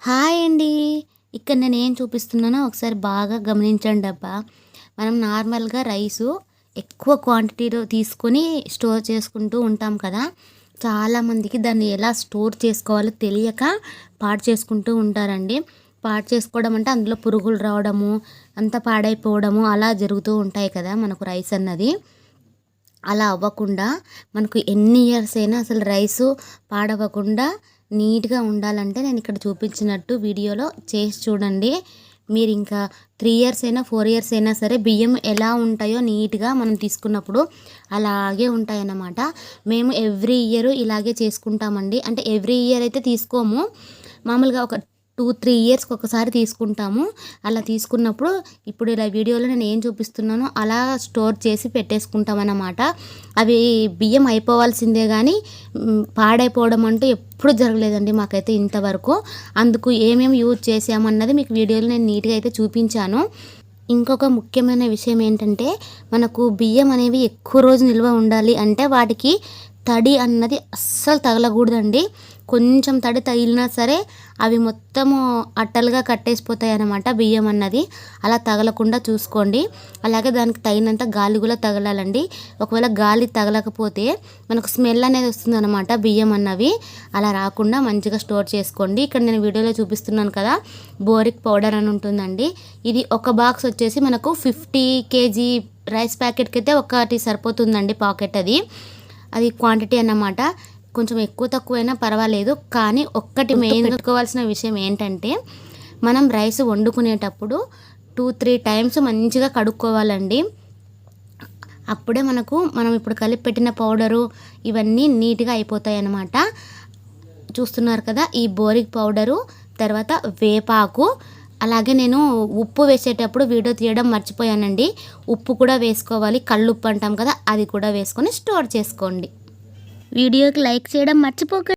Hi అండి. ఇక్కడ నేనేం చూపిస్తున్నానో ఒకసారి బాగా గమనించండి అబ్బా. మనం నార్మల్‌గా రైసు ఎక్కువ క్వాంటిటీలో తీసుకొని స్టోర్ చేసుకుంటూ ఉంటాం కదా! చాలామందికి దాన్ని ఎలా స్టోర్ చేసుకోవాలో తెలియక పాడు చేసుకుంటూ ఉంటారండి. పాడు చేసుకోవడం అంటే అందులో పురుగులు రావడము, అంతా పాడైపోవడము అలా జరుగుతూ ఉంటాయి కదా మనకు రైస్ అన్నది. అలా అవ్వకుండా మనకు ఎన్ని ఇయర్స్ అయినా అసలు రైసు పాడవ్వకుండా నీట్‌గా ఉండాలంటే నేను ఇక్కడ చూపించినట్టు వీడియోలో చేసి చూడండి. మీరు ఇంకా 3 ఇయర్స్ అయినా 4 ఇయర్స్ అయినా సరే బియ్యం ఎలా ఉంటాయో నీట్‌గా మనం తీసుకున్నప్పుడు అలాగే ఉంటాయన్నమాట. మేము ఎవ్రీ ఇయర్ ఇలాగే చేసుకుంటామండి. అంటే ఎవ్రీ ఇయర్ అయితే తీసుకోము. మామూలుగా ఒక 2, 3 ఇయర్స్‌కి ఒకసారి తీసుకుంటాము. అలా తీసుకున్నప్పుడు ఇప్పుడు ఇలా వీడియోలో నేను ఏం చూపిస్తున్నానో అలా స్టోర్ చేసి పెట్టేసుకుంటామన్నమాట. అవి బియ్యం అయిపోవాల్సిందే గానీ పాడైపోవడం అంటూ ఎప్పుడు జరగలేదండి మాకైతే ఇంతవరకు. అందుకు ఏమేమి యూజ్ చేసామన్నది మీకు వీడియోలో నేను నీట్‌గా అయితే చూపించాను. ఇంకొక ముఖ్యమైన విషయం ఏంటంటే మనకు బియ్యం అనేవి ఎక్కువ రోజు నిల్వ ఉండాలి అంటే వాటికి తడి అన్నది అస్సలు తగలకూడదండి. కొంచెం తడి తగిలినా సరే అవి మొత్తము అట్టలుగా కట్టేసిపోతాయి అన్నమాట బియ్యం అన్నది. అలా తగలకుండా చూసుకోండి. అలాగే దానికి తగినంత గాలి కూడా తగలాలండి. ఒకవేళ గాలి తగలకపోతే మనకు స్మెల్ అనేది వస్తుందన్నమాట బియ్యం అన్నవి. అలా రాకుండా మంచిగా స్టోర్ చేసుకోండి. ఇక్కడ నేను వీడియోలో చూపిస్తున్నాను కదా, బోరిక్ పౌడర్ అని ఉంటుందండి. ఇది ఒక బాక్స్ వచ్చేసి మనకు 50 కేజీ రైస్ ప్యాకెట్కి అయితే ఒకటి సరిపోతుందండి పాకెట్ అది క్వాంటిటీ అన్నమాట. కొంచెం ఎక్కువ తక్కువైనా పర్వాలేదు. కానీ ఒక్కటి మెయిన్ పెట్టుకోవాల్సిన విషయం ఏంటంటే మనం రైస్ వండుకునేటప్పుడు 2-3 టైమ్స్ మంచిగా కడుక్కోవాలండి. అప్పుడే మనం ఇప్పుడు కలిపి పెట్టిన పౌడరు ఇవన్నీ నీట్‌గా అయిపోతాయి అన్నమాట. చూస్తున్నారు కదా, ఈ బోరిక్ పౌడరు, తర్వాత వేపాకు, అలాగే నేను ఉప్పు వేసేటప్పుడు వీడియో తీయడం మర్చిపోయానండి. ఉప్పు కూడా వేసుకోవాలి. కల్లుప్పు అంటాం కదా, అది కూడా వేసుకొని స్టోర్ చేసుకోండి. వీడియోకి లైక్ చేయడం మర్చిపోకండి.